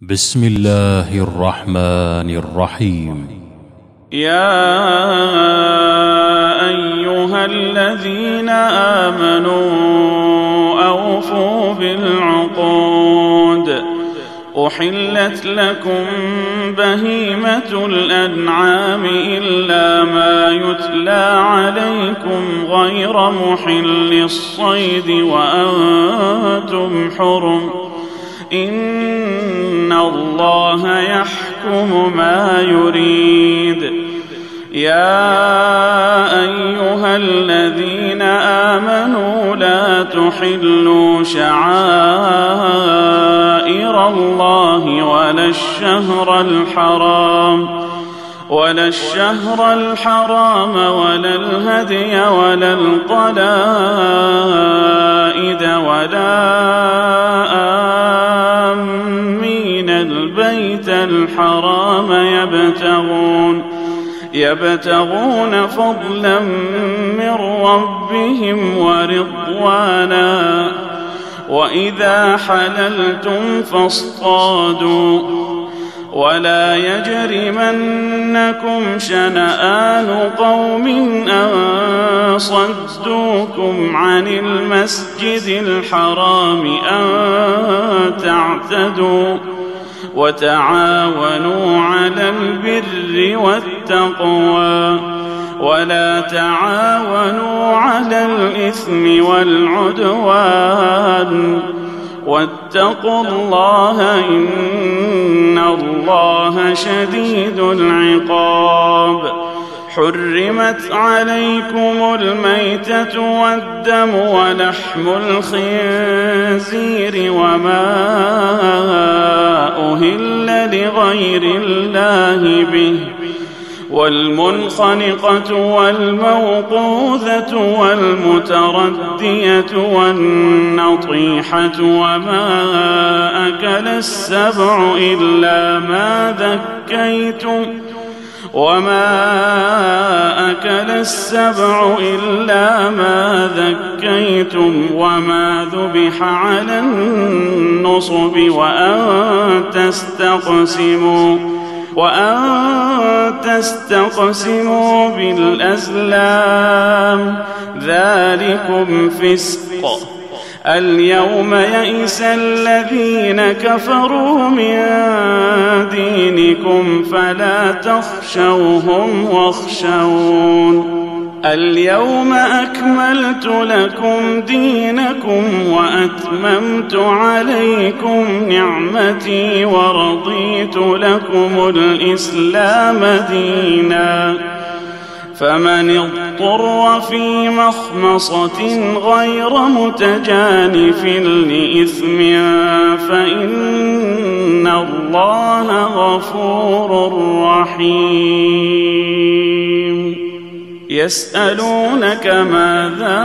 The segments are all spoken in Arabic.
بسم الله الرحمن الرحيم. يا أيها الذين آمنوا أوفوا بالعقود. أحلت لكم بهيمة الأنعام إلا ما يتلى عليكم غير محل الصيد وأنتم حرم. إن الله يحكم ما يريد. يا أيها الذين آمنوا لا تحلوا شعائر الله ولا الشهر الحرام ولا الهدي ولا القلائد ولا آمين البيت الحرام يبتغون فضلا من ربهم ورضوانا. وإذا حللتم فاصطادوا ولا يجرمنكم شنآن قوم أن صدوكم عن المسجد الحرام أن تعتدوا. وتعاونوا على البر والتقوى ولا تعاونوا على الإثم والعدوان. واتقوا الله إن الله شديد العقاب. حرمت عليكم الميتة والدم ولحم الخنزير وما أهل لغير الله به والمنخنقة والموقوذة والمتردية والنطيحة وما أكل السبع إلا ما ذكيتم وما ذبح على النصب وأن تستقسموا بالأزلام ذلكم فسق. اليوم يئس الذين كفروا من دينكم فلا تخشوهم واخشون. اليوم أكملت لكم دينكم وأتممت عليكم نعمتي ورضيت لكم الإسلام دينا. فمن اضطر في مخمصة غير متجانف لإثم فإن الله غفور رحيم. يسألونك ماذا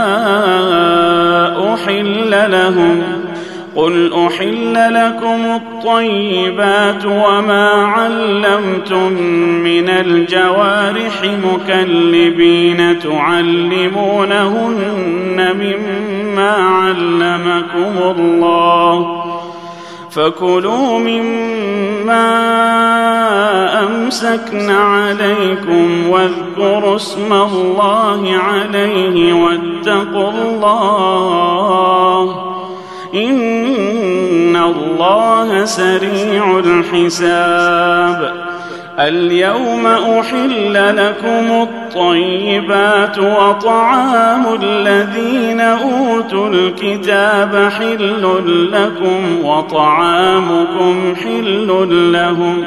أحل لهم قل أحل لكم الطيبات وما علمتم من الجوارح مكلبين تعلمونهن مما علمكم الله فكلوا مما أمسكن عليكم واذكروا اسم الله عليه واتقوا الله إن الله سريع الحساب. اليوم أحل لكم الطيبات وطعام الذين أوتوا الكتاب حل لكم وطعامكم حل لهم.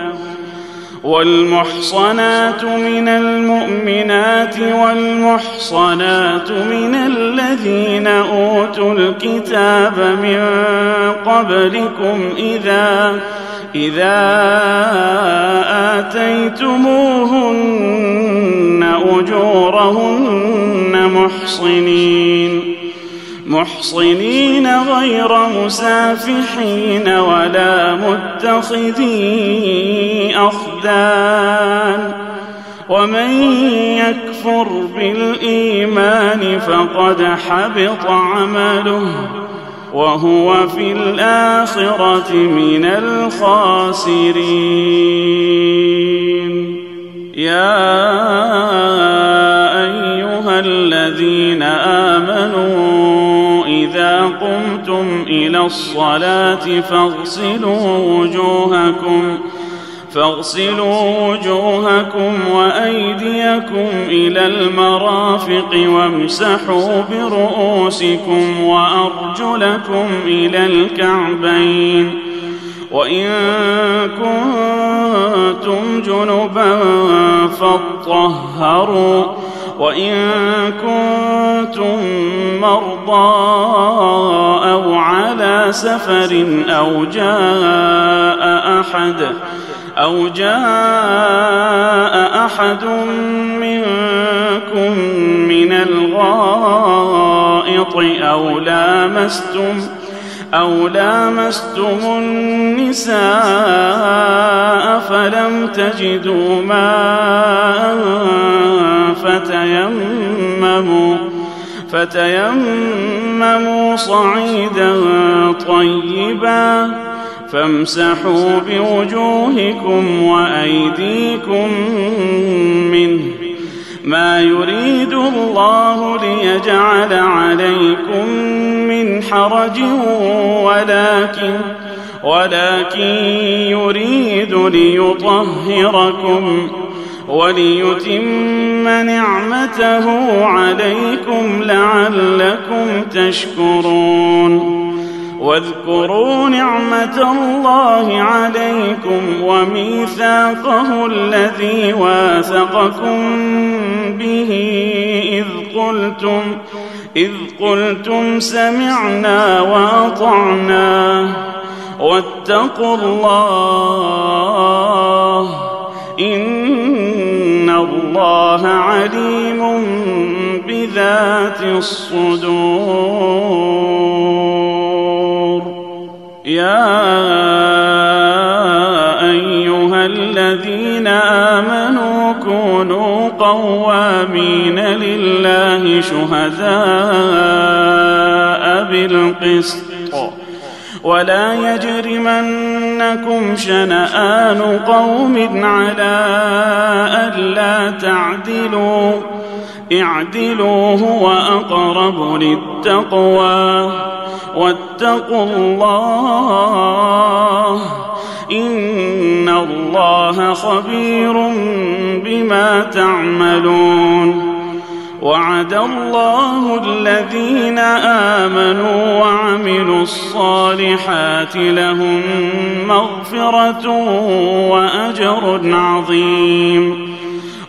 والمحصنات من المؤمنات والمحصنات من الذين أوتوا الكتاب من قبلكم إذا آتيتموهن أجورهن محصنين غير مسافحين ولا متخذي أخدان. ومن يكفر بالإيمان فقد حبط عمله وهو في الآخرة من الخاسرين. يا أيها الذين آمنوا إذا قمتم إلى الصلاة فاغسلوا وجوهكم وأيديكم إلى المرافق وامسحوا برؤوسكم وأرجلكم إلى الكعبين، وإن كنتم جنبا فاطهروا، وإن كنتم مرضى أو على سفر أو جاء أحد منكم من الغائط أو لامستم النساء فلم تجدوا ماء فتيمموا صعيدا طيبا فامسحوا بوجوهكم وأيديكم منه، ما يريد الله ليجعل عليكم من حرج ولكن يريد ليطهركم وليتم نعمته عليكم لعلكم تشكرون. واذكروا نعمة الله عليكم وميثاقه الذي واثقكم به إذ قلتم سمعنا وأطعنا واتقوا الله إن الله عليم بذات الصدور. يا أيها الذين آمنوا كونوا قوامين لله شهداء بالقسط ولا يجرمنكم شنآن قوم على ألا تعدلوا، اعدلوا هو أقرب للتقوى، واتقوا الله إن الله خبير بما تعملون. وعد الله الذين آمنوا وعملوا الصالحات لهم مغفرة وأجر عظيم،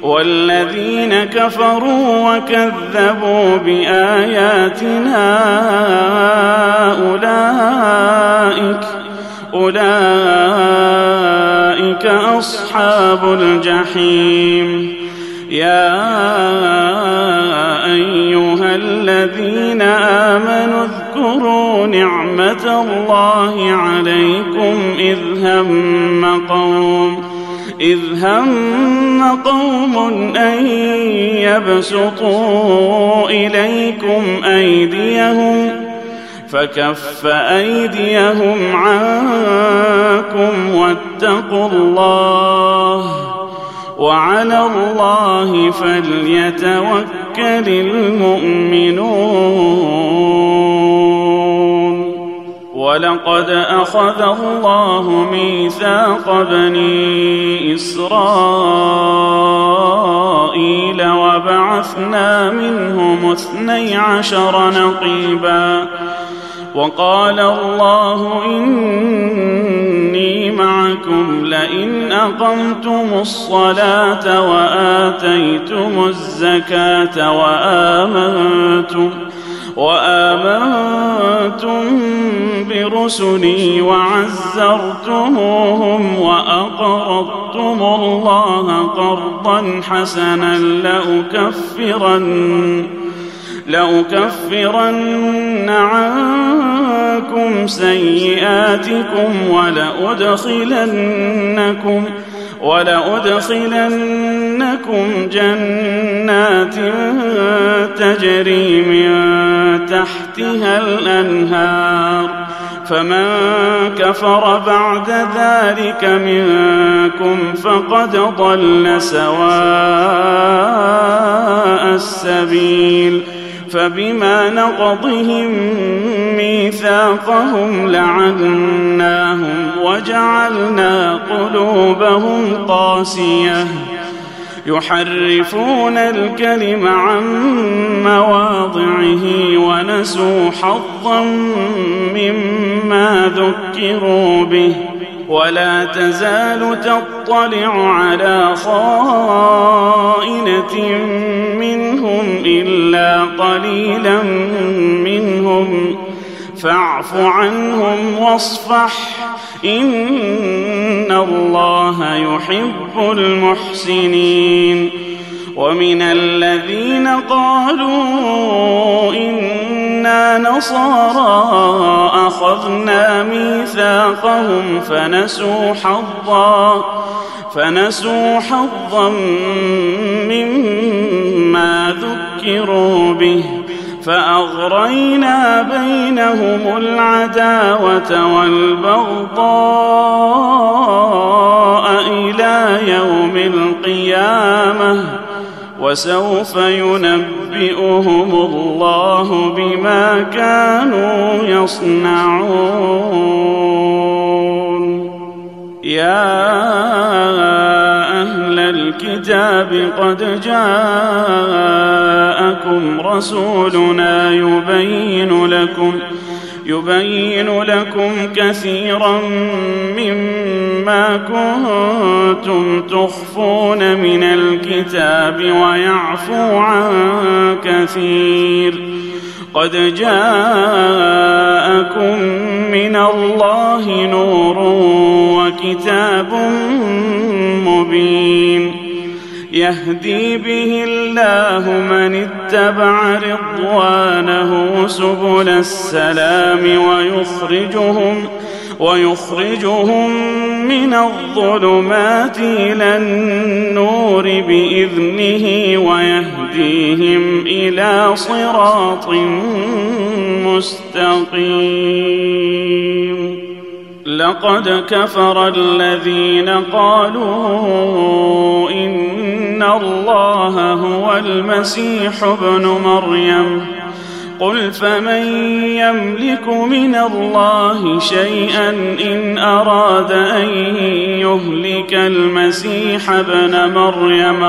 والذين كفروا وكذبوا بآياتنا أولئك أصحاب الجحيم. يا أيها الذين آمنوا اذكروا نعمة الله عليكم إذ هم قوم أن يبسطوا إليكم أيديهم فكف أيديهم عنكم واتقوا الله وعلى الله فليتوكل المؤمنون. ولقد أخذ الله ميثاق بني إسرائيل وبعثنا منهم 12 نقيبا، وقال الله إني معكم لئن أقمتم الصلاة وآتيتم الزكاة وآمنتم برسلي وعزرتموهم وأقرضتم الله قرضا حسنا لأكفرن عنكم سيئاتكم ولأدخلنكم جنات تجري من تحتها الأنهار فمن كفر بعد ذلك منكم فقد ضل سواء السبيل فبما نقضهم ميثاقهم لعناهم وجعلنا قلوبهم قاسية يحرفون الكلم عن مواضعه ونسوا حظا مما ذكروا به ولا تزال تطلع على خائنة منهم إلا قليلا منهم فاعف عنهم واصفح إن الله يحب المحسنين ومن الذين قالوا إنا نصارى أخذنا ميثاقهم فنسوا حظا مما ذكروا به فأغرينا بينهم العداوة والبغضاء إلى يوم القيامة وسوف ينبئهم الله بما كانوا يصنعون يا أهل الكتاب قد جاءكم رسولنا يبين لكم كثيرا مما كنتم تخفون من الكتاب ويعفو عن كثير قد جاءكم من الله نور وكتاب مبين يهدي به الله من اتبع رضوانه سبل السلام ويخرجهم من الظلمات إلى النور بإذنه ويهديهم إلى صراط مستقيم لقد كفر الذين قالوا إن الله هو المسيح ابن مريم قل فمن يملك من الله شيئا إن أراد أن يهلك المسيح ابن مريم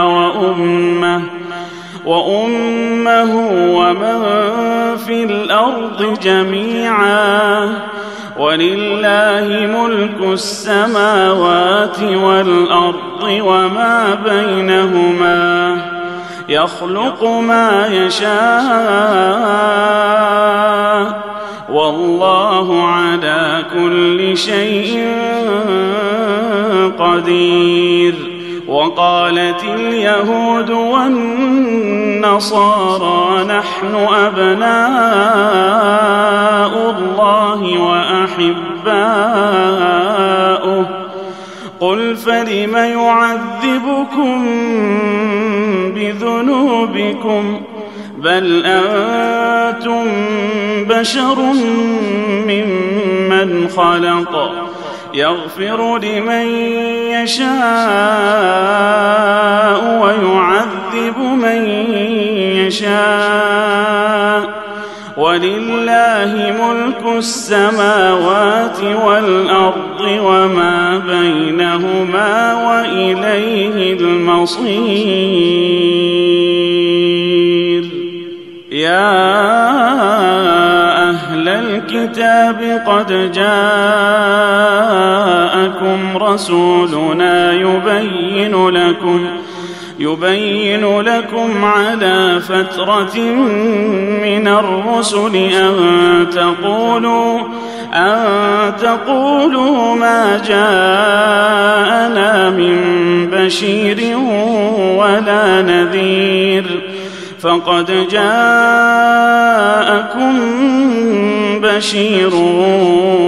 وأمه ومن في الأرض جميعا ولله ملك السماوات والأرض وما بينهما يخلق ما يشاء والله على كل شيء قدير وقالت اليهود والنصارى نحن أبناء الله وأحباؤه قل فلم يعذبكم بذنوبكم بل أنتم بشر ممن خلق يغفر لمن يشاء ويعذب من يشاء ولله ملك السماوات والأرض وما بينهما وإليه المصير يا أهل الكتاب قد جاءكم رسولنا يبين لكم على فترة من الرسل أن تقولوا ما جاءنا من بشير ولا نذير فقد جاءكم بشير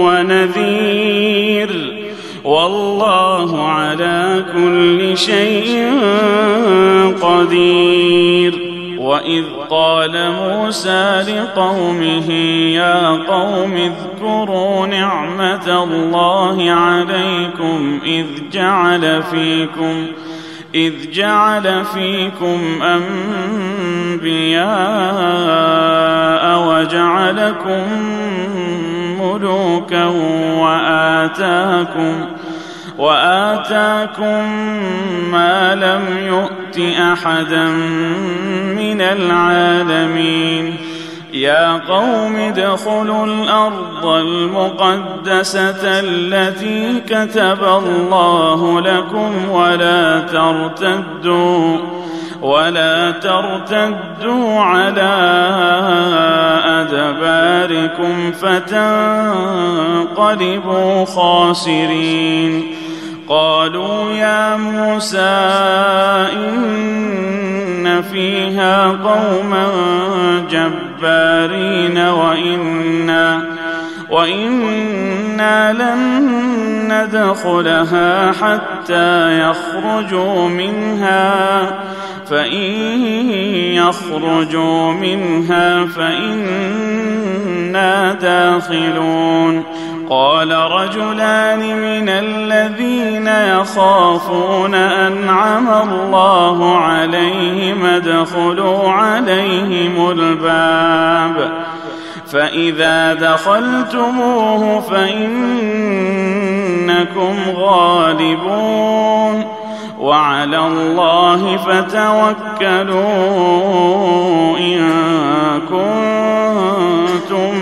ونذير والله على كل شيء قدير وإذ قال موسى لقومه يا قوم اذكروا نعمة الله عليكم إذ جعل فيكم أنبياء وجعلكم ملوكا وآتاكم ما لم يؤت أحدا من العالمين يا قوم ادخلوا الأرض المقدسة التي كتب الله لكم ولا ترتدوا على أدباركم فتنقلبوا خاسرين قالوا يا موسى إن فيها قوما جبارين وإنا لن ندخلها حتى يخرجوا منها فإنا داخلون قال رجلان من الذين يخافون أنعم الله عليهم ادخلوا عليهم الباب فإذا دخلتموه فإنكم غالبون وعلى الله فتوكلوا إن كنتم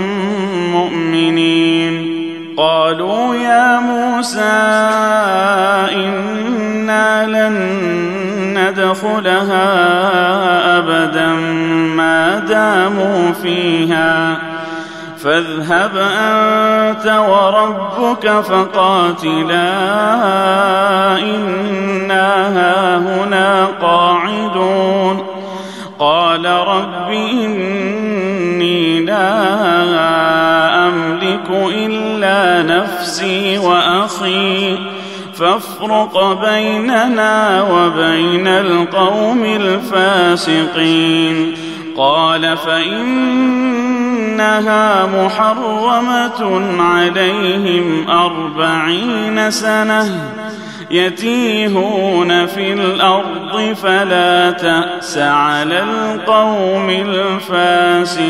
مؤمنين قالوا يا موسى إنا لن ندخلها أبدا ما داموا فيها فاذهب أنت وربك فقاتلا إنا هاهنا قاعدون قال رب إني لا أملك إلا نفسي وأخي فافرق بيننا وبين القوم الفاسقين قال فإنها محرمة عليهم 40 سنة يتيهون في الأرض فلا تأس على القوم الفاسقين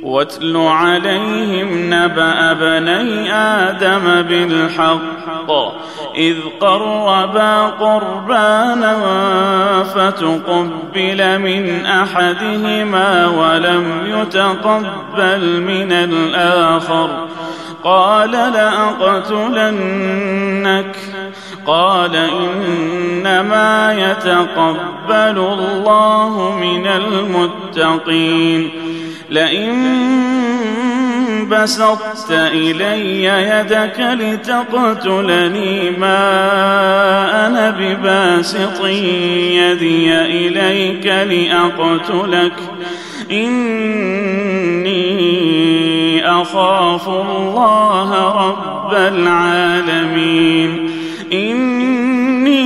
واتل عليهم نبأ بني آدم بالحق إذ قربا قربانا فتقبل من أحدهما ولم يتقبل من الآخر قال لأقتلنك قال إنما يتقبل الله من المتقين لئن بسطت إلي يدك لتقتلني ما أنا بباسط يدي إليك لأقتلك إني أخاف الله رب العالمين إني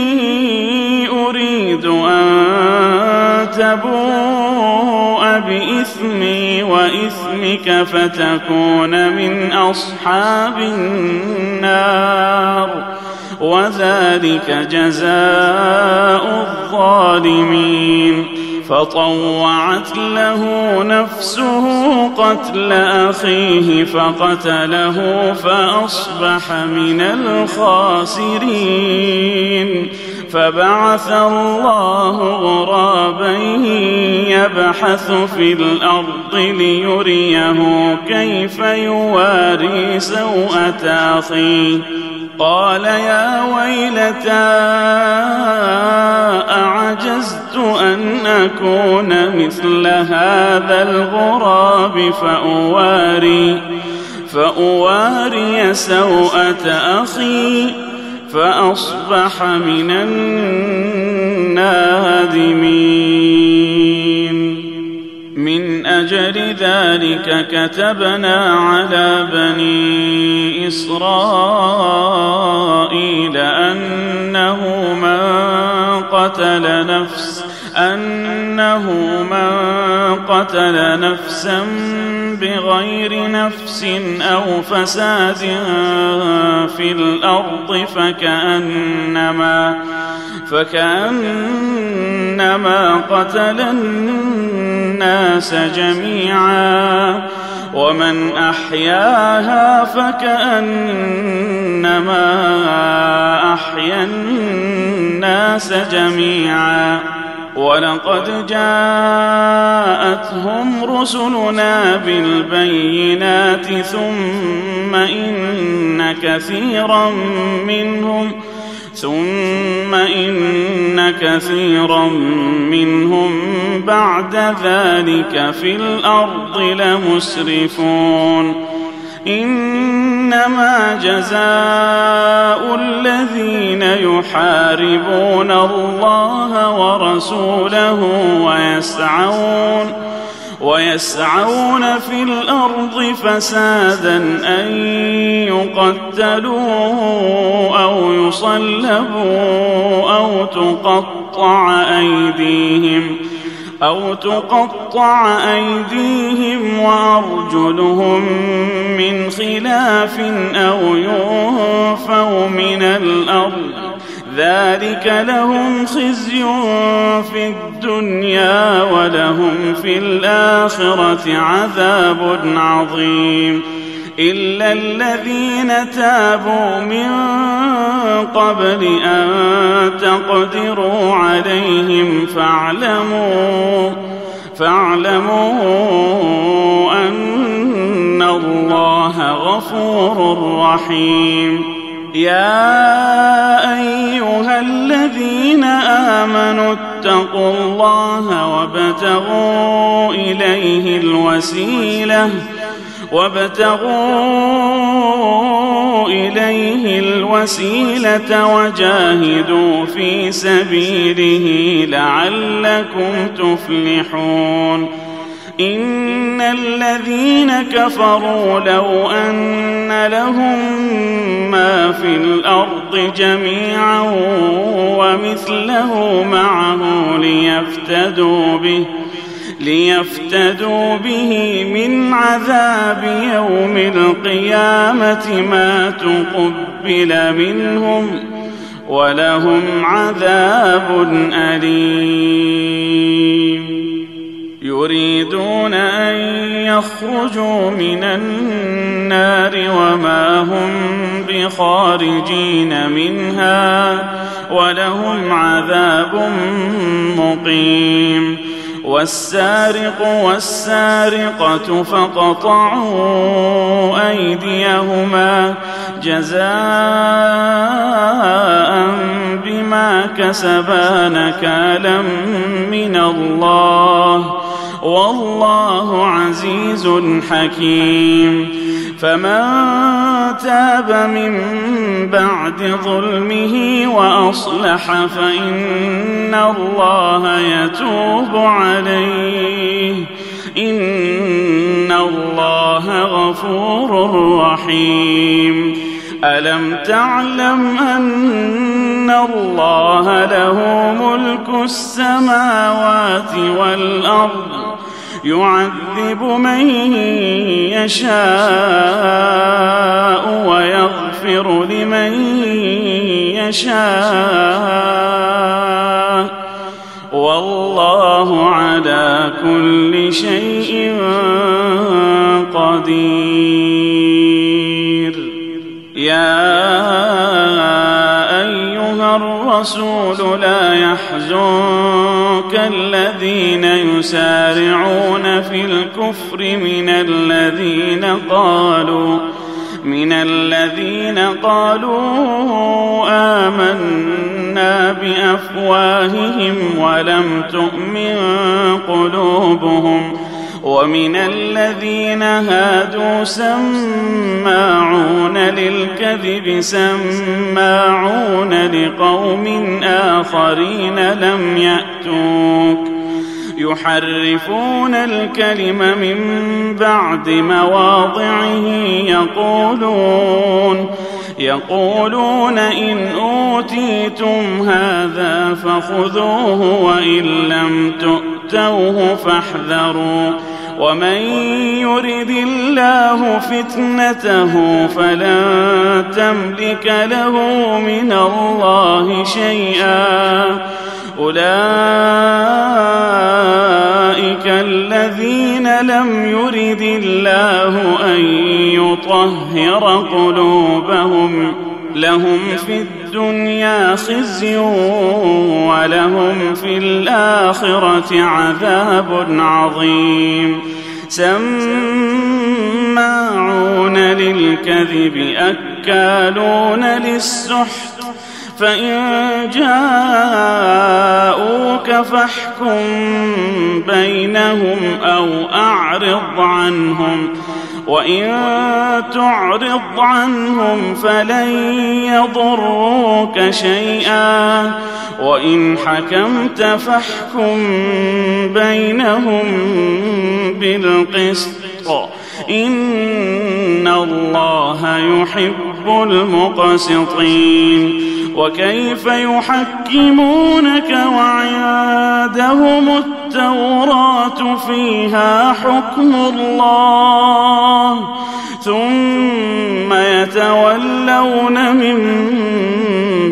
أريد أن تبوء بإثمي وإثمك فتكون من أصحاب النار وذلك جزاء الظالمين فطوعت له نفسه قتل أخيه فقتله فأصبح من الخاسرين فبعث الله غرابا يبحث في الأرض ليريه كيف يواري سوءة أخيه قال يا ويلتى أعجزت أن أكون مثل هذا الغراب فأواري سوءة أخي فأصبح من النادمين من أجل ذلك كتبنا على بني إسرائيل أنه من قتل نفسا بغير نفس أو فساد في الأرض فكأنما قتل الناس جميعا، ومن أحياها فكأنما أحيا الناس جميعا. ولقد جاءتهم رسلنا بالبينات ثم إن كثيرا منهم بعد ذلك في الأرض لمسرفون. إنما جزاء الذين يحاربون الله ورسوله ويسعون في الأرض فسادا أن يقتلوا أو يصلبوا أو تقطع أيديهم وأرجلهم من خلاف أو ينفوا من الأرض، ذلك لهم خزي في الدنيا ولهم في الآخرة عذاب عظيم. إلا الذين تابوا من قبل أن تقدروا عليهم فاعلموا أن الله غفور رحيم. يا أيها الذين آمنوا اتقوا الله وابتغوا إليه الوسيلة وجاهدوا في سبيله لعلكم تفلحون. إن الذين كفروا لو أن لهم ما في الأرض جميعا ومثله معه ليفتدوا به من عذاب يوم القيامة ما تقبل منهم ولهم عذاب أليم. يريدون أن يخرجوا من النار وما هم بخارجين منها ولهم عذاب مقيم. والسارق والسارقة فاقطعوا أيديهما جزاء بما كسبا نكالا من الله والله عزيز حكيم. فمن تاب من بعد ظلمه وأصلح فإن الله يتوب عليه إن الله غفور رحيم. ألم تعلم أن الله له ملك السماوات والأرض يعذب من يشاء ويغفر لمن يشاء والله على كل شيء قدير. يا أيها الرسول لا يحزنك الذين يسارعون في الكفر من الذين قالوا آمنا بأفواههم ولم تؤمن قلوبهم ومن الذين هادوا سماعون للكذب سماعون لقوم آخرين لم يأتوك يحرفون الكلم يقولون إن أوتيتم هذا فخذوه وإن لم تؤتوه فاحذروا ومن يرد الله فتنته فلن تملك له من الله شيئا أولئك الذين لم يرد الله أن يطهر قلوبهم لهم في الدنيا خزي ولهم في الآخرة عذاب عظيم سماعون للكذب أكالون للسحت فإن جاءوك فاحكم بينهم أو أعرض عنهم وإن تعرض عنهم فلن يضروك شيئا وإن حكمت فاحكم بينهم بالقسط إن الله يحب المقسطين وكيف يحكمونك وعندهم التوراة فيها حكم الله ثم يتولون من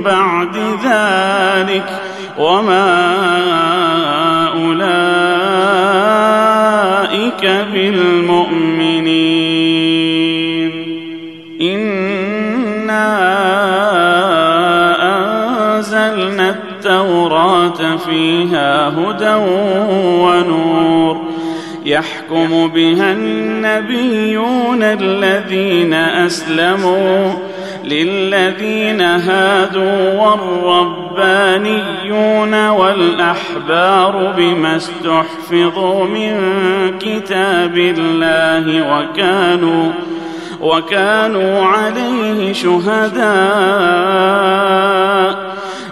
بعد ذلك وما أولئك بالمؤمنين إنا أنزلنا التوراة فيها هدى ونور يحكم بها النبيون الذين أسلموا للذين هادوا والربانيون والأحبار بما استحفظوا من كتاب الله وكانوا عليه شهداء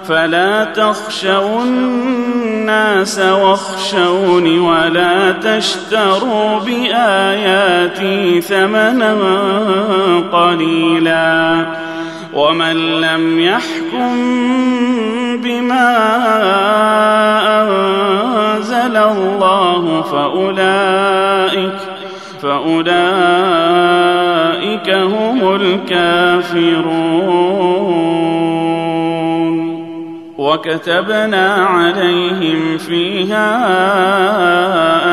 فلا تخشوا الناس واخشوني ولا تشتروا بآياتي ثمنا قليلا ومن لم يحكم بما أنزل الله فأولئك هم الكافرون وكتبنا عليهم فيها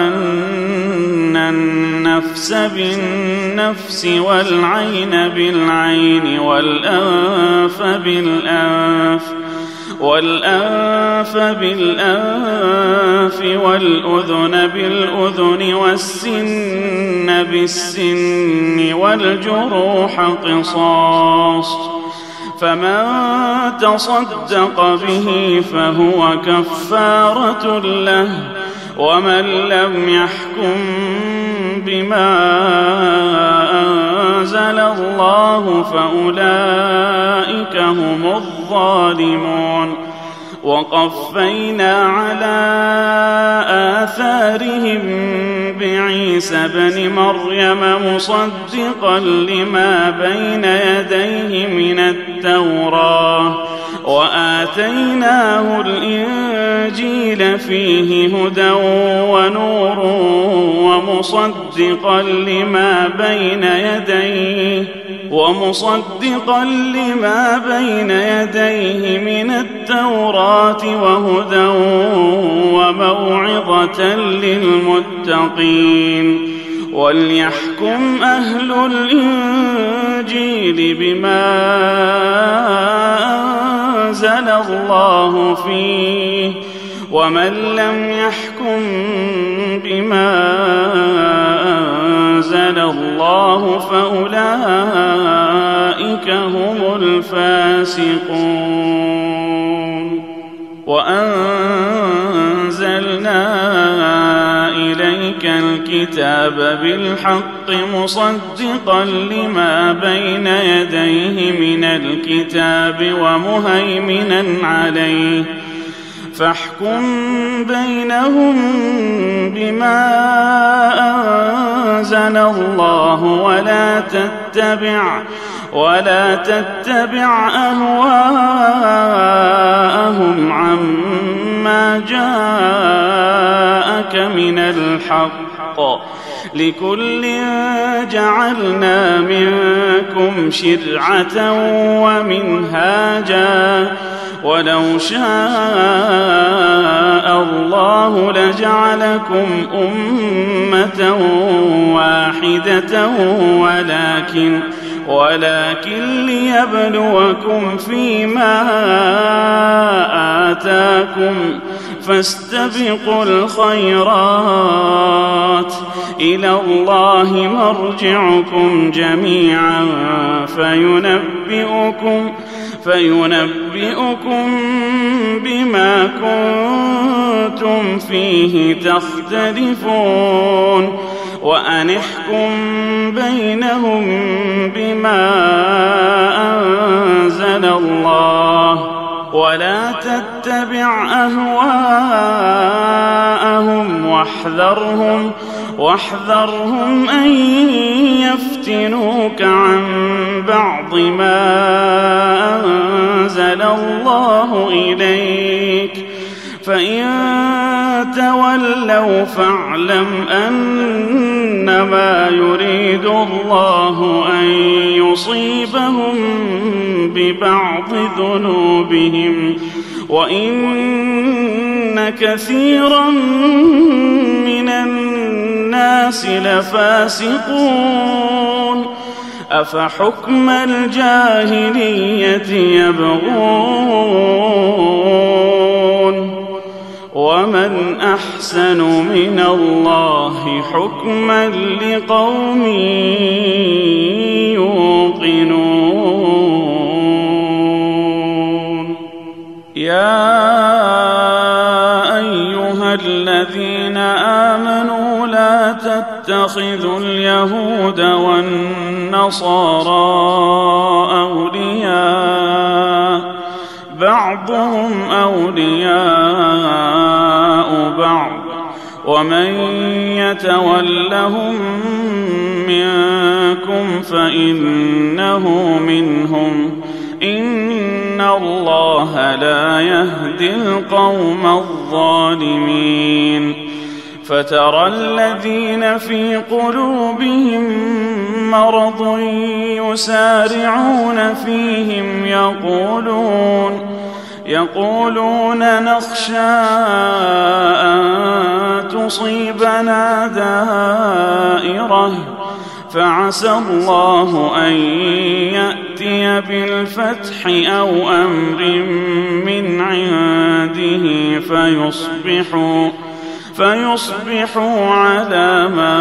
أن النفس بالنفس والعين بالعين والأنف بالأنف والأذن بالأذن والسن بالسن والجروح قصاص فمن تصدق به فهو كفارة له ومن لم يحكم بما أنزل الله فأولئك هم الظالمون وقفينا على آثارهم بعيسى بن مريم مصدقا لما بين يديه من التوراة وآتيناه الإنجيل فيه هدى ونور ومصدقا لما بين يديه من التوراة وهدى وموعظة للمتقين وليحكم أهل الإنجيل بما أنزل الله فيه ومن لم يحكم بما أنزل الله فأولئك هم الفاسقون وأنزلنا إليك الكتاب بالحق مصدقا لما بين يديه من الكتاب ومهيمنا عليه فاحكم بينهم بما أنزل الله ولا تتبع أهواءهم عما جاءك من الحق، لكل جعلنا منكم شرعة ومنهاجا، ولو شاء الله لجعلكم أمة واحدة ولكن ليبلوكم فيما آتاكم، فاستبقوا الخيرات، إلى الله مرجعكم جميعا فينبئكم بما كنتم فيه تختلفون، وأن احكم بينهم بما أنزل الله، ولا تتبع أهواءهم واحذرهم أن يفتنوك عن بعض ما أنزل الله إليك، فإن تولوا فاعلم أنما يريد الله أن يصيبهم ببعض ذنوبهم، وإن كثيرا من الناس لفاسقون، أفحكم الجاهلية يبغون، ومن أحسن من الله حكما لقوم يوقنون. يا أيها الذين آمنوا لا تتخذوا اليهود والنصارى أولياء، بعضهم أولياء بعض، ومن يتولهم منكم فإنه منهم، إن الله لا يهدي القوم الظالمين. فترى الذين في قلوبهم مرض يسارعون فيهم يقولون نخشى أن تصيبنا دائرة، فعسى الله أن يأتي بالفتح أو أمر من عنده فيصبحوا على ما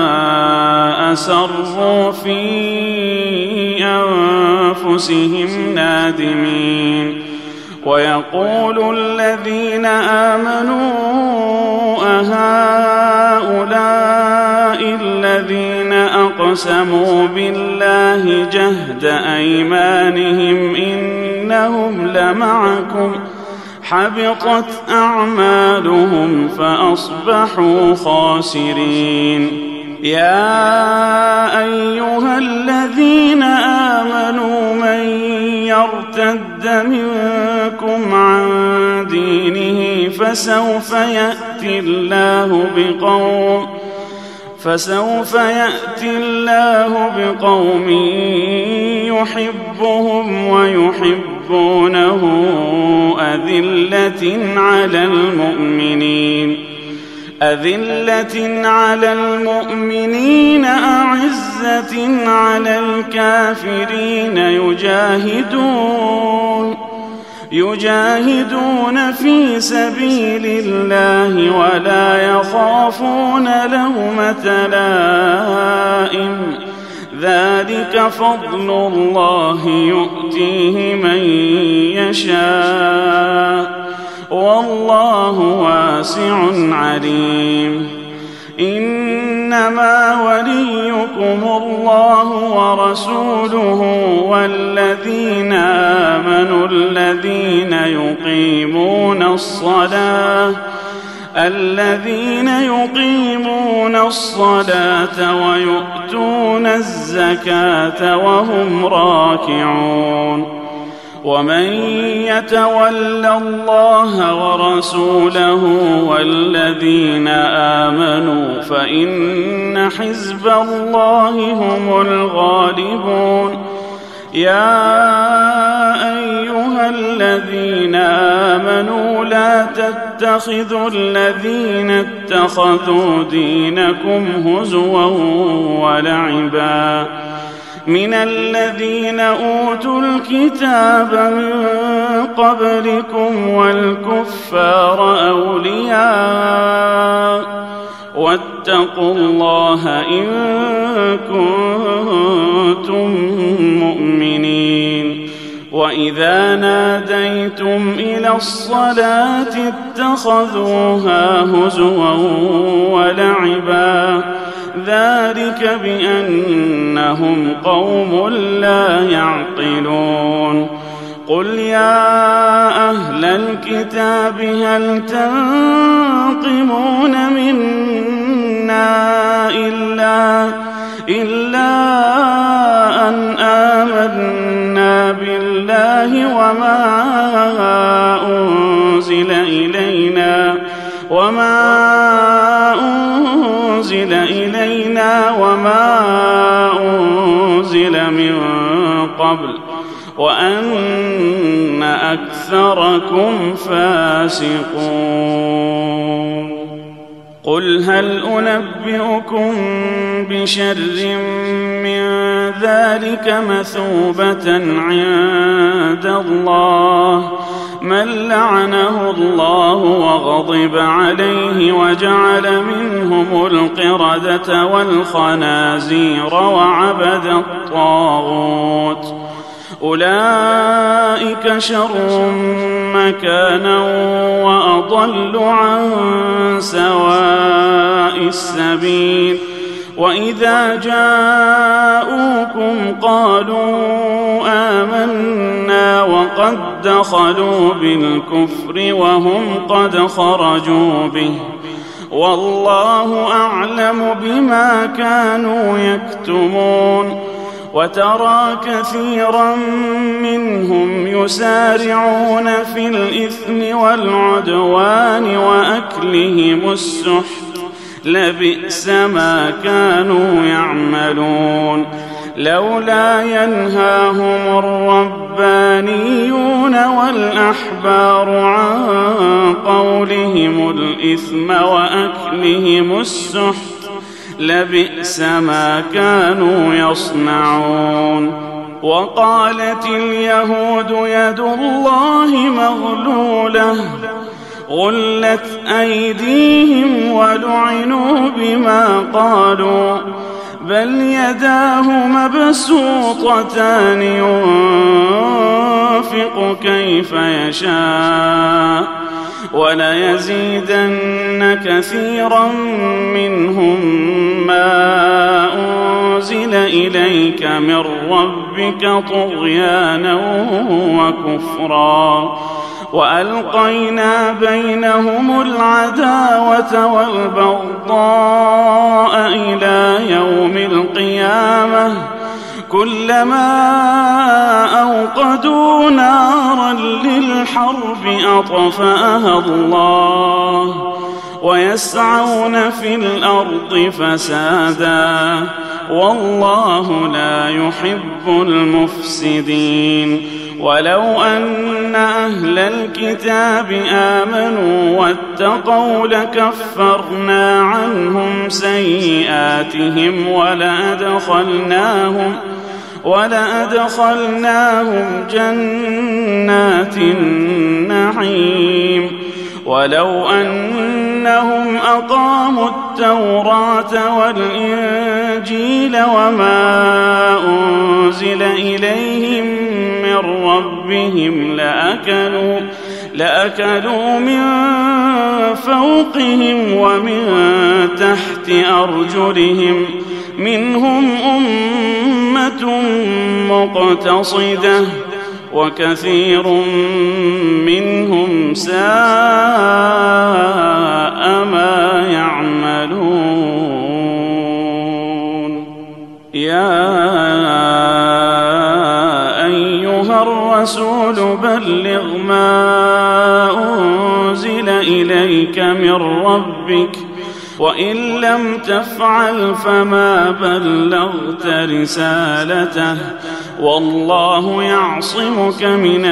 أسروا في أنفسهم نادمين. ويقول الذين آمنوا أهؤلاء الذين أقسموا بالله جهد أيمانهم إنهم لمعكم، حبطت أعمالهم فأصبحوا خاسرين. يا أيها الذين آمنوا من يرتد منكم عن دينه فسوف يأتي الله بقوم يحبهم ويحبونه أذلة على المؤمنين أعزة على الكافرين يجاهدون في سبيل الله ولا يخافون لومة لائم، ذلك فضل الله يؤتيه من يشاء، والله واسع عليم. إنما وليكم الله ورسوله والذين آمنوا الذين الذين يقيمون الصلاة ويؤتون الزكاة وهم راكعون ومن يتول الله ورسوله والذين آمنوا فإن حزب الله هم الغالبون يا أيها الذين آمنوا لا تتخذوا الذين اتخذوا دينكم هزوا ولعبا من الذين أوتوا الكتاب من قبلكم والكفار أولياء واتقوا الله إن كنتم مؤمنين وإذا ناديتم إلى الصلاة اتخذوها هزوا ولعبا ذلك بأنهم قوم لا يعقلون قل يا أهل الكتاب هل تنقمون منا إلا أن آمنا بالله وما أنزل إلينا وما أنزل من قبل وأن أكثركم فاسقون قل هل أنبئكم بشر من ذلك مثوبة عند الله من لعنه الله وغضب عليه وجعل منهم القردة والخنازير وعبد الطاغوت أولئك شر مكانا وأضل عن سواء السبيل وإذا جاءوكم قالوا آمنا وقد دخلوا بالكفر وهم قد خرجوا به والله أعلم بما كانوا يكتمون وترى كثيرا منهم يسارعون في الإثم والعدوان وأكلهم السحت لبئس ما كانوا يعملون لولا ينهاهم الربانيون والأحبار عن قولهم الإثم وأكلهم السحت لبئس ما كانوا يصنعون وقالت اليهود يد الله مغلولة غلت أيديهم ولعنوا بما قالوا بل يداه مبسوطتان ينفق كيف يشاء وليزيدن كثيرا منهم ما أنزل إليك من ربك طغيانا وكفرا وألقينا بينهم العداوة والبغضاء إلى يوم القيامة كلما أوقدوا نارا للحرب أطفأها الله ويسعون في الأرض فسادا والله لا يحب المفسدين ولو أن أهل الكتاب آمنوا واتقوا لكفرنا عنهم سيئاتهم ولأدخلناهم جنات النعيم ولو أنهم أقاموا التوراة والإنجيل وما أنزل إليهم من ربهم لأكلوا من فوقهم ومن تحت أرجلهم منهم أمة مقتصدة وكثير منهم ساء ما يعملون. يا أيها الرسول بلغ ما أنزل إليك من ربك وإن لم تفعل فما بلغت رسالته والله يعصمك من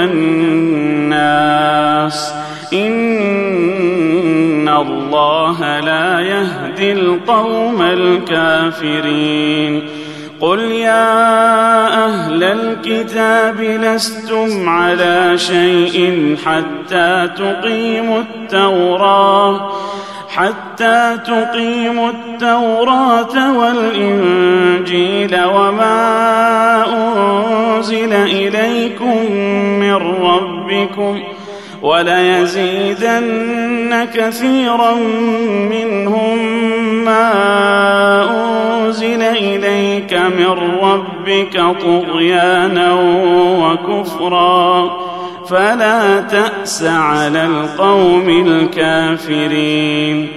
الناس إن الله لا يهدي القوم الكافرين. قل يا أهل الكتاب لستم على شيء حتى تقيموا التوراة والإنجيل وما أنزل إليكم من ربكم وليزيدن كثيرا منهم ما أنزل إليك من ربك طغيانا وكفرا فلا تأس على القوم الكافرين.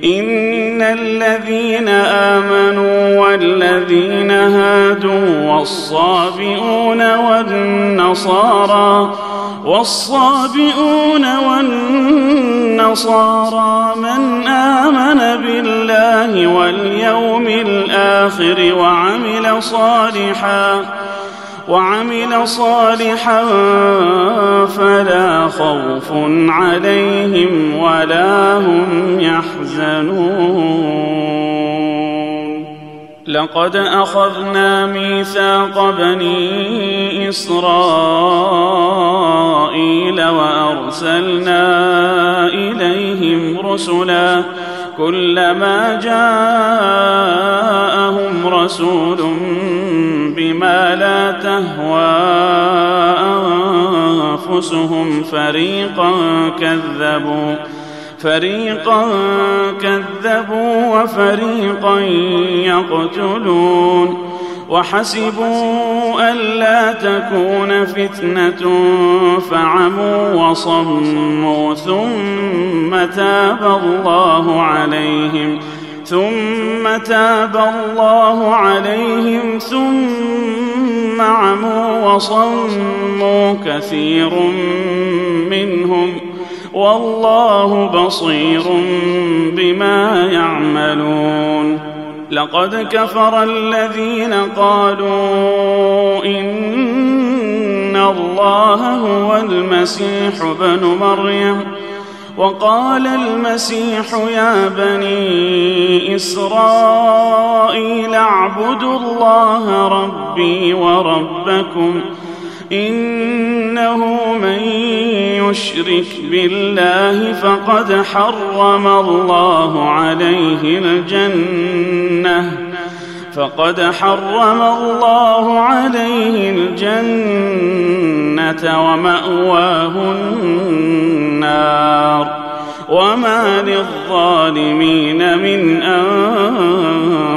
إن الذين آمنوا والذين هادوا والصابئون والنصارى من آمن بالله واليوم الآخر وعمل صالحا فلا خوف عليهم ولا هم يحزنون. لقد أخذنا ميثاق بني إسرائيل وأرسلنا إليهم رسلا كلما جاءهم رسول بما لا تهوى أنفسهم فريقا كذبوا وفريقا يقتلون وحسبوا ألا تكون فتنة فعموا وصموا ثم تاب الله عليهم ثم عموا وصموا كثير منهم والله بصير بما يعملون. لقد كفر الذين قالوا إن الله هو المسيح ابن مريم وقال المسيح يا بني إسرائيل اعبدوا الله ربي وربكم إنه من يشرك بالله فقد حرم الله عليه الجنة ومأواه النار وما للظالمين من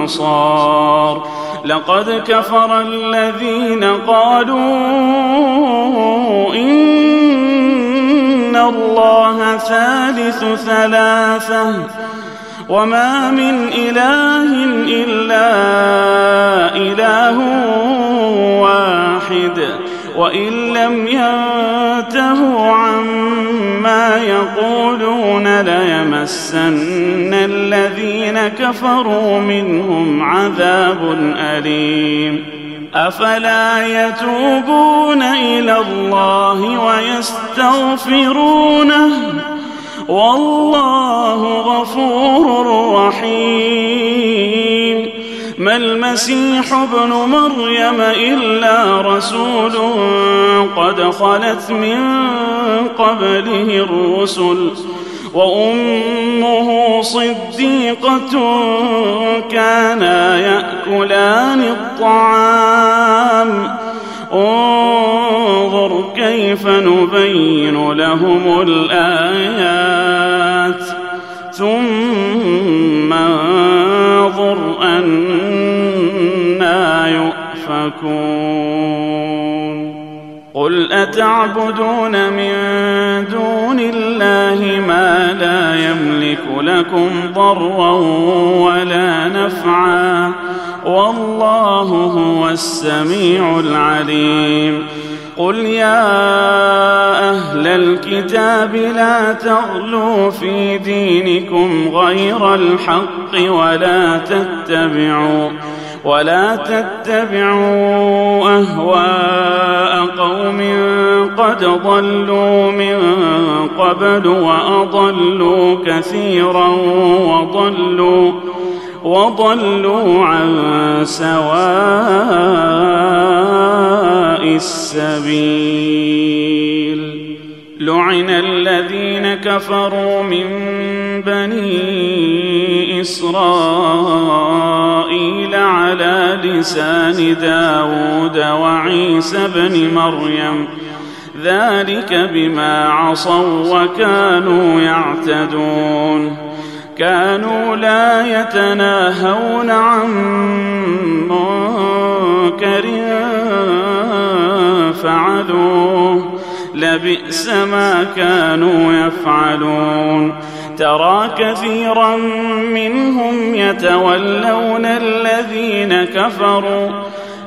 أنصار. لقد كفر الذين قالوا إن الله ثالث ثلاثة وما من إله إلا إله واحد وإن لم ينتهوا عما يقولون ليمسن الذين كفروا منهم عذاب أليم. أفلا يتوبون إلى الله ويستغفرونه والله غفور رحيم. ما المسيح ابن مريم إلا رسول قد خلت من قبله الرسل وأمه صديقة كانا يأكلان الطعام انظر كيف نبين لهم الآيات ثم انظر أنى يؤفكون. قل أتعبدون من دون الله ما لا يملك لكم ضرا ولا نفعا والله هو السميع العليم قل يا أهل الكتاب لا تغلوا في دينكم غير الحق ولا تتبعوا أهواء قوم قد ضلوا من قبل وأضلوا كثيرا وضلوا عن سواء السبيل لعن الذين كفروا من بني إسرائيل على لسان داود وعيسى بن مريم ذلك بما عصوا وكانوا يعتدون كانوا لا يتناهون عن منكر فعلوه لبئس ما كانوا يفعلون ترى كثيرا منهم يتولون الذين كفروا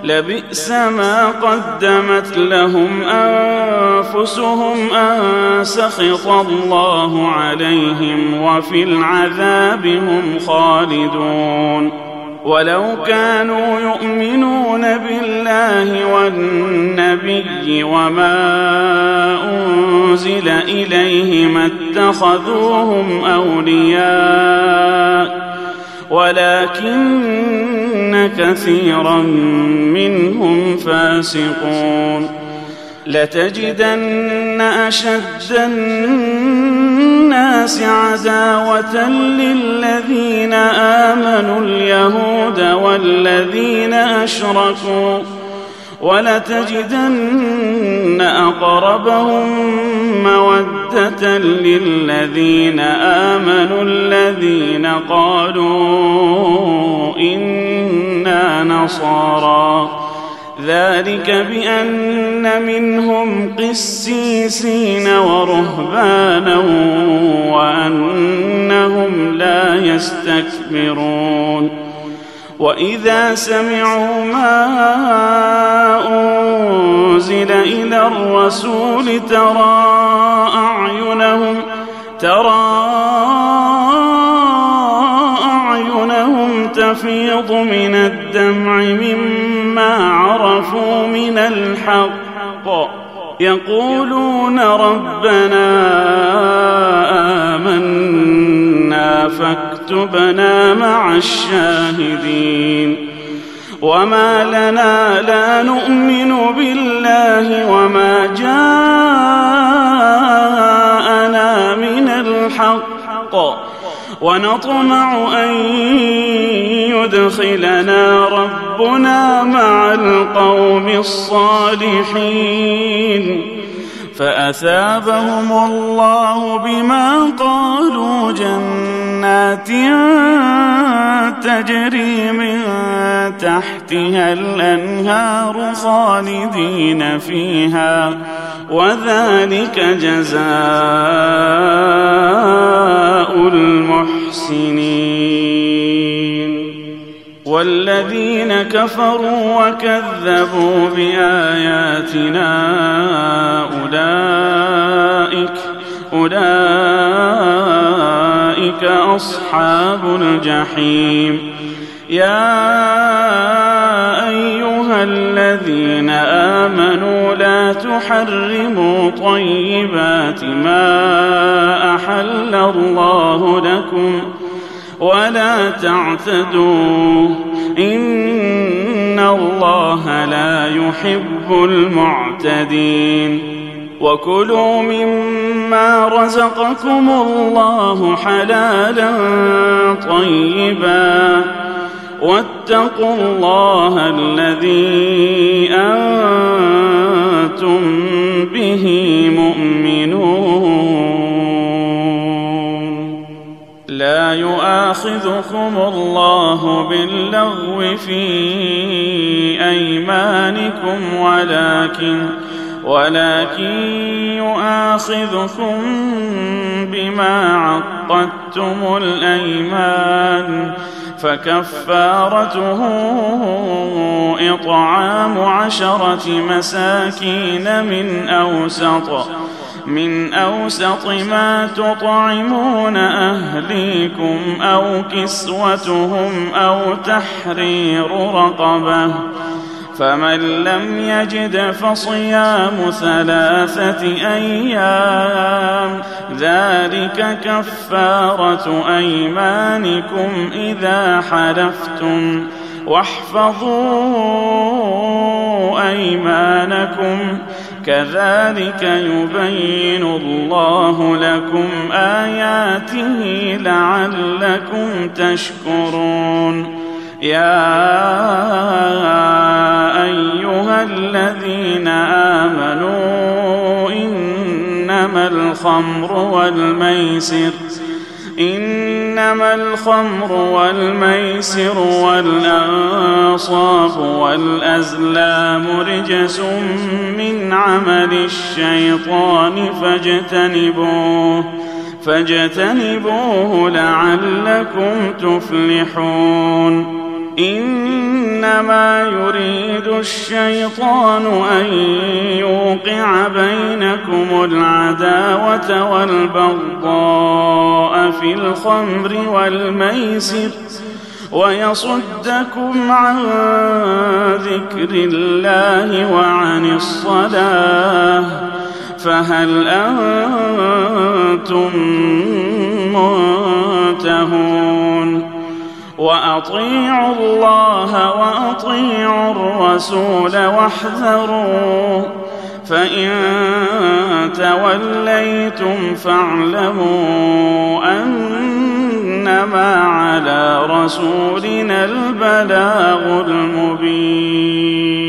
لبئس ما قدمت لهم أنفسهم أن سخط الله عليهم وفي العذاب هم خالدون ولو كانوا يؤمنون بالله والنبي وما أنزل إليه ما اتخذوهم أولياء ولكن كثيرا منهم فاسقون لتجدن أشد الناس عداوة للذين آمنوا اليهود والذين أشركوا ولتجدن أقربهم مودة للذين آمنوا الذين قالوا إنا نصارى ذلك بأن منهم قسيسين ورهبانا وأنهم لا يستكبرون وإذا سمعوا ما أنزل إلى الرسول ترى أعينهم تفيض من الدمع مما عرفوا من الحق يقولون ربنا آمنا فاكتبنا مع الشاهدين وما لنا لا نؤمن بالله وما جاءنا من الحق ونطمع أن يدخلنا ربنا مع القوم الصالحين فأثابهم الله بما قالوا جنات تجري من تحتها الأنهار خالدين فيها وذلك جزاء المحسنين والذين كفروا وكذبوا بآياتنا أولئك أصحاب الجحيم يا أيها الذين آمنوا لا تحرموا طيبات ما أحل الله لكم ولا تعتدوا إن الله لا يحب المعتدين وكلوا مما رزقكم الله حلالا طيبا واتقوا الله الذي أنتم به مؤمنون لا يؤاخذكم الله باللغو في أيمانكم ولكن يؤاخذكم بما عقدتم الأيمان، فكفارته إطعام 10 مساكين من أوسط ما تطعمون أهليكم أو كسوتهم أو تحرير رقبة، فمن لم يجد فصيام 3 أيام، ذلك كفارة أيمانكم إذا حلفتم، واحفظوا أيمانكم، كذلك يبين الله لكم آياته لعلكم تشكرون. يا أيها الذين آمنوا إنما الخمر والميسر والأنصاب والأزلام رجس من عمل الشيطان فاجتنبوه لعلكم تفلحون. إنما يريد الشيطان أن يوقع بينكم العداوة والبغضاء في الخمر والميسر ويصدكم عن ذكر الله وعن الصلاة، فهل أنتم منتهون؟ وأطيعوا الله وأطيعوا الرسول واحذروا، فإن توليتم فاعلموا أنما على رسولنا البلاغ المبين.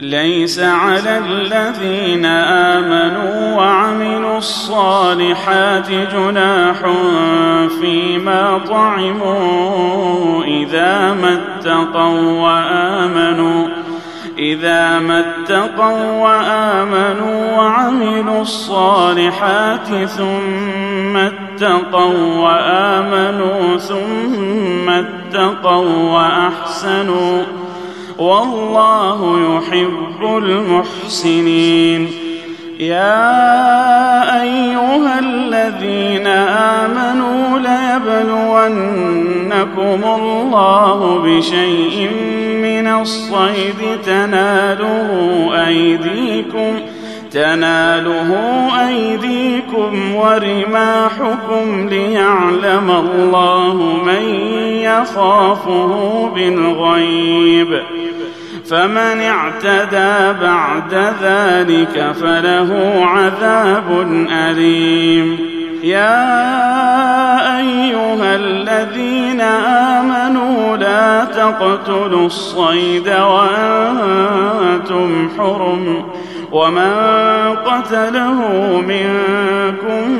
ليس على الذين آمنوا وعملوا الصالحات جناح فيما طعموا إذا ما اتقوا وآمنوا وعملوا الصالحات ثم اتقوا وأحسنوا، والله يحب المحسنين. يا أيها الذين آمنوا ليبلونكم الله بشيء من الصيد تناله أيديكم ورماحكم ليعلم الله من يخافه بالغيب، فمن اعتدى بعد ذلك فله عذاب أليم. يا أيها الذين آمنوا لا تقتلوا الصيد وأنتم حرم، ومن قتله منكم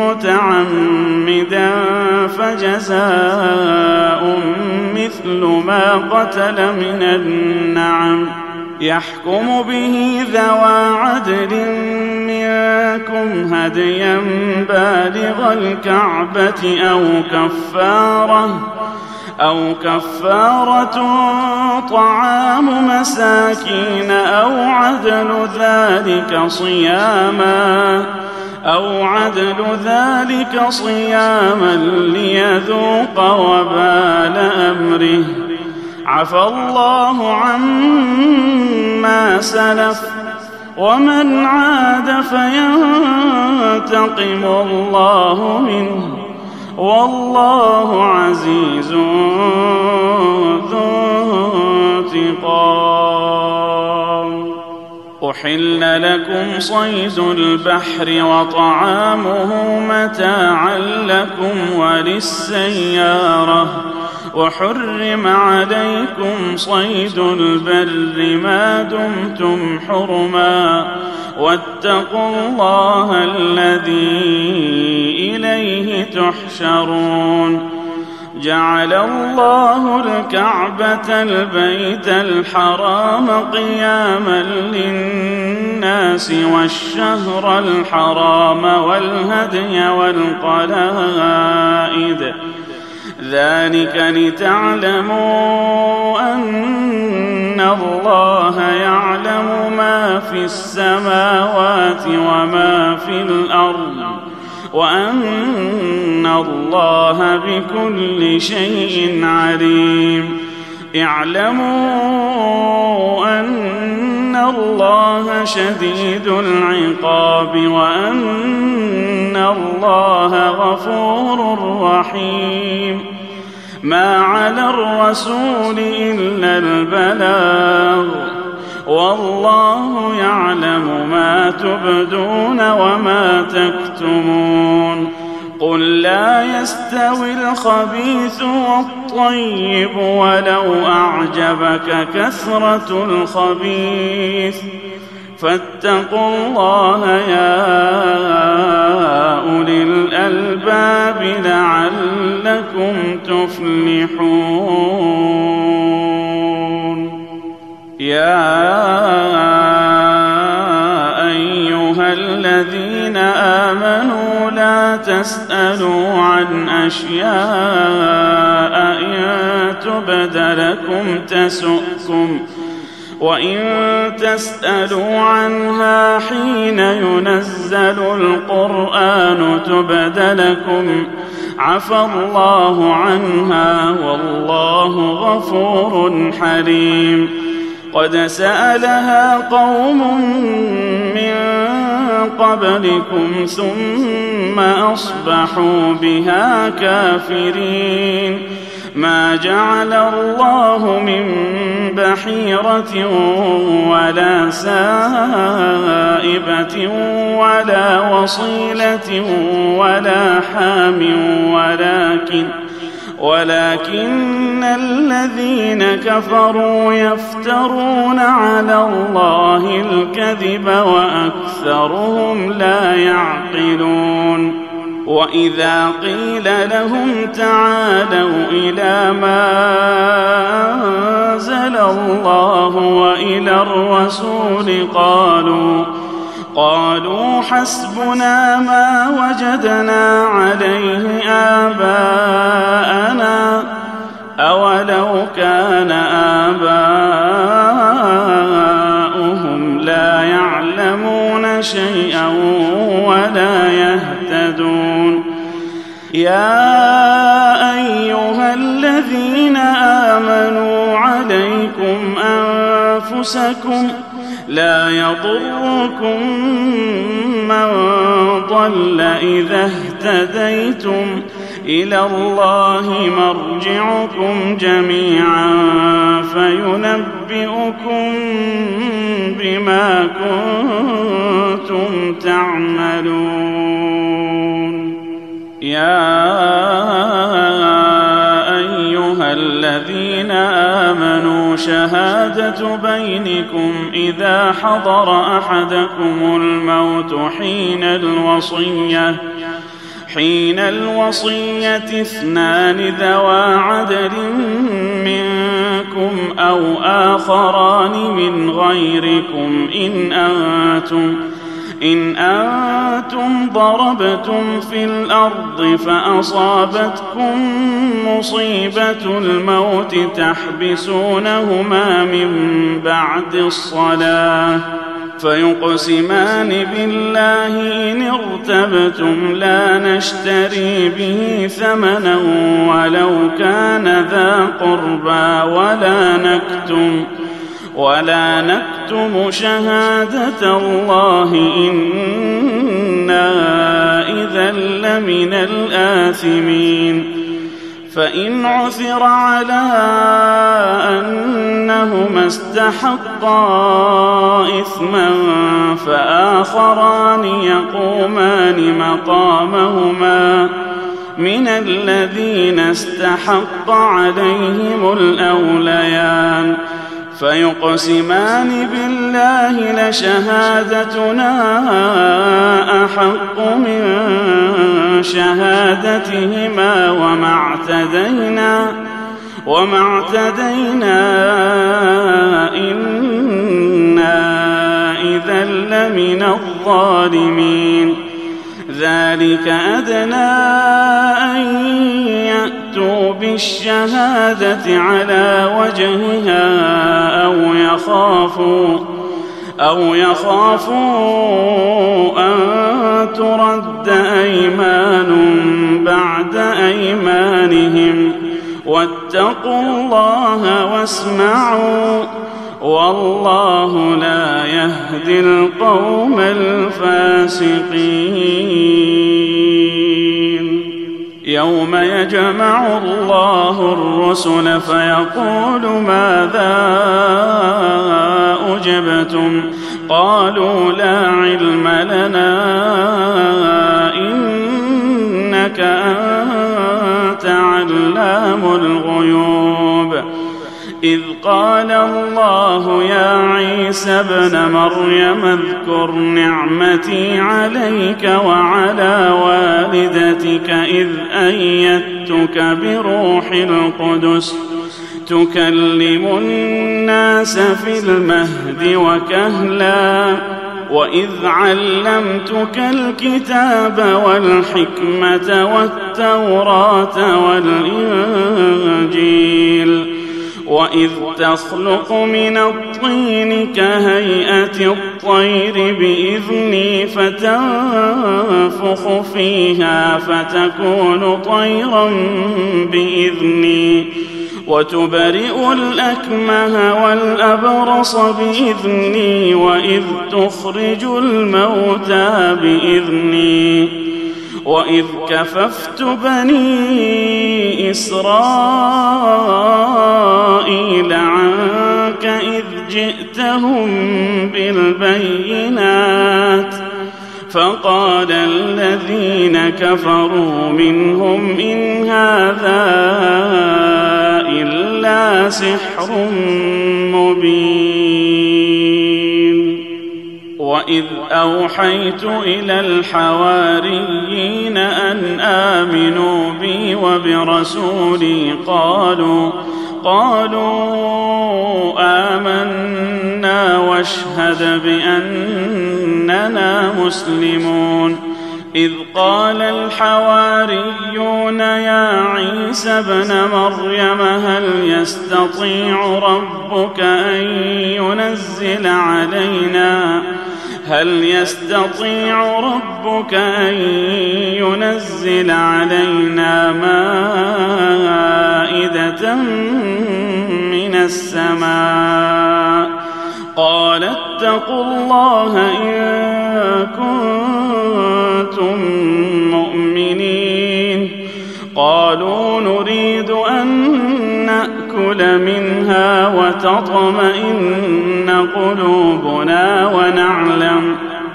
متعمدا فجزاء مثل ما قتل من النعم، يحكم به ذوى عدل منكم هديا بالغ الكعبة أو كفارة طعام مساكين أو عدل ذلك صياما ليذوق وبال أمره. عفى الله عما سلف، ومن عاد فينتقم الله منه، والله عزيز ذو انتقام. أحل لكم صيد البحر وطعامه متاعا لكم وللسيارة، وحرم عليكم صيد البر ما دمتم حرما، واتقوا الله الذي إليه تحشرون. جعل الله الكعبة البيت الحرام قياما للناس والشهر الحرام والهدي والقلائد ذلك لتعلموا أن الله يعلم ما في السماوات وما في الأرض وأن الله بكل شيء عليم اعلموا أن الله شديد العقاب وأن الله غفور رحيم ما على الرسول إلا البلاغ والله يعلم ما تبدون وما تكتمون قل لا يستوي الخبيث والطيب ولو أعجبك كثرة الخبيث فاتقوا الله يا أولي الألباب لعلكم تفلحون يا أيها الذين آمنوا لا تسألوا عن أشياء إن تبد لكم تسؤكم وإن تسألوا عنها حين ينزل القرآن تبد لكم عفى الله عنها والله غفور حليم قد سألها قوم من قبلكم ثم أصبحوا بها كافرين ما جعل الله من بحيرة ولا سائبة ولا وصيلة ولا حام ولكن الذين كفروا يفترون على الله الكذب وأكثرهم لا يعقلون وإذا قيل لهم تعالوا إلى ما أنزل الله وإلى الرسول قالوا حسبنا ما وجدنا عليه آباءنا أولو كان آباؤهم لا يعلمون شيئا ولا يهتدون يا أيها الذين آمنوا عليكم أنفسكم لا يضركم من ضل إذا اهتديتم إلى الله مرجعكم جميعا فينبئكم بما كنتم تعملون يا أيها الذين آمنوا شهادة بينكم إذا حضر أحدكم الموت حين الوصية اثنان ذوى عدل منكم أو آخران من غيركم إن أنتم ضربتم في الأرض فأصابتكم مصيبة الموت تحبسونهما من بعد الصلاة فيقسمان بالله إن ارتبتم لا نشتري به ثمنا ولو كان ذا قربى ولا نكتم شهادة الله إنا إذا لمن الآثمين فإن عثر على أنهما استحقا إثما فآخران يقومان مقامهما من الذين استحق عليهم الأوليان فيقسمان بالله لشهادتنا أحق من شهادتهما وما اعتدينا إنا إذا لمن الظالمين. ذلك أدنى أن يأتوا بالشهادة على وجهها أو يخافوا أن ترد أيمان بعد أيمانهم. واتقوا الله واسمعوا والله لا يهدي القوم الفاسقين. يوم يجمع الله الرسل فيقول ماذا أجبتم قالوا لا علم لنا إنك أنت علام الغيوب. إذ قال الله يا عيسى ابن مريم اذكر نعمتي عليك وعلى والدتك إذ أيدتك بروح القدس تكلم الناس في المهد وكهلا وإذ علمتك الكتاب والحكمة والتوراة والإنجيل وإذ تخلق من الطين كهيئة الطير بإذني فتنفخ فيها فتكون طيرا بإذني وتبرئ الأكمه والأبرص بإذني وإذ تخرج الموتى بإذني وإذ كففت بني إسرائيل عنك إذ جئتهم بالبينات فقال الذين كفروا منهم إن هذا إلا سحر مبين. وإذ أوحيت إلى الحواريين أن آمنوا بي وبرسولي قالوا آمنا واشهد بأننا مسلمون. إذ قال الحواريون يا عيسى ابن مريم هل يستطيع ربك أن ينزل علينا مائدة من السماء قال اتقوا الله إن كنتم مؤمنين. قالوا نريد أن نأكل منها وتطمئن قلوبنا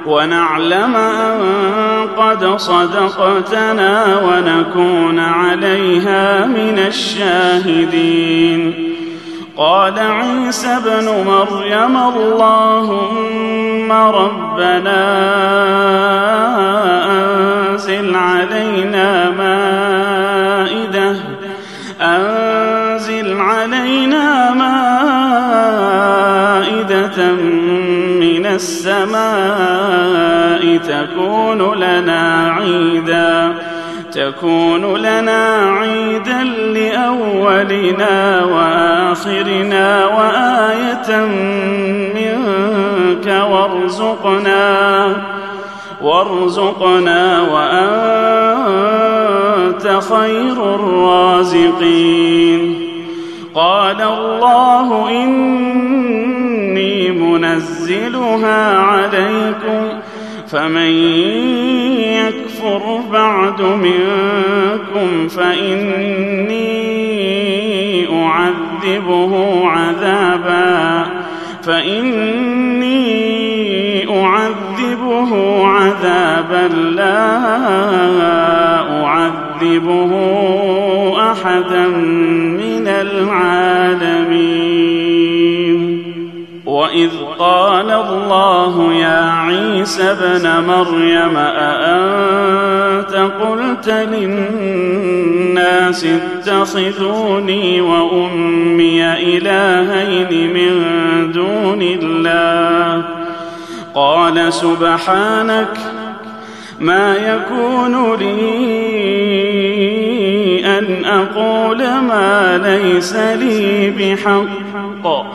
ونعلم أن قد صدقتنا ونكون عليها من الشاهدين. قال عيسى ابن مريم اللهم ربنا أنزل علينا مائدة من السماء تكون لنا عيدا لأولنا وآخرنا وآية منك وارزقنا وأنت خير الرازقين. قال الله إني منزلها عليكم فمن يكفر بعد منكم فإني أعذبه عذابا لا أعذبه أحدا من العالمين. وإذ قال الله يا عيسى ابن مريم أأنت قلت للناس اتخذوني وأمي إلهين من دون الله قال سبحانك ما يكون لي أن أقول ما ليس لي بحق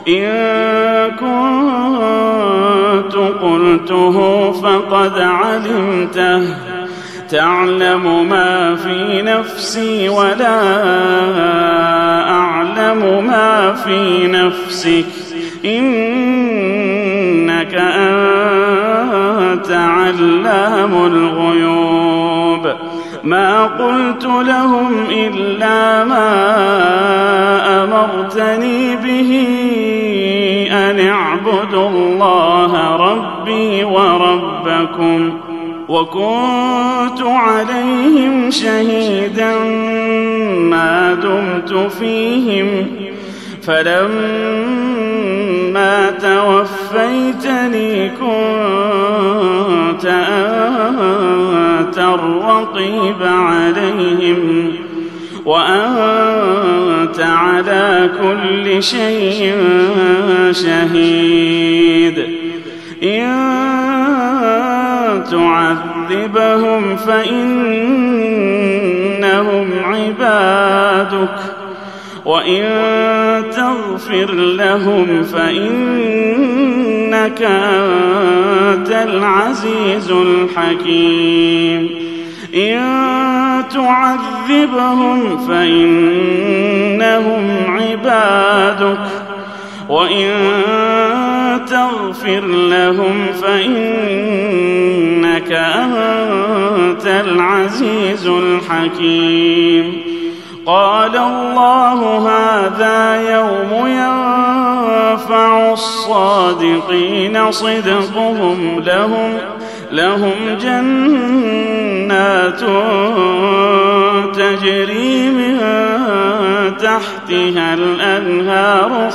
إن كنت قلته فقد علمته تعلم ما في نفسي ولا أعلم ما في نفسك إنك أنت علام الغيوب ما قلت لهم إلا ما أمرتني به أن اعبدوا الله ربي وربكم وكنت عليهم شهيدا ما دمت فيهم فلما توفيتني كنت أنت الرقيب عليهم وأنت على كل شيء شهيد إن تعذبهم فإنهم عبادك وإن تغفر لهم فإنك أنت العزيز الحكيم إن تعذبهم فإنهم عبادك وإن تغفر لهم فإنك أنت العزيز الحكيم قال الله هذا يوم ينفع الصادقين صدقهم لهم جنات تجري من تحتها الأنهار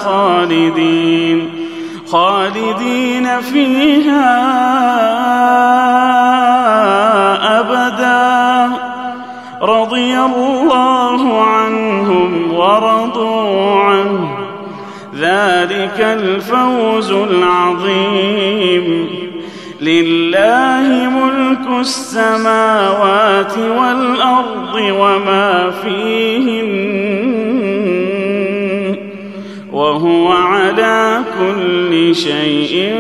خالدين فيها أبدا رضي الله عنهم ورضوا عنه ذلك الفوز العظيم لله ملك السماوات والأرض وما فيهن وهو على كل شيء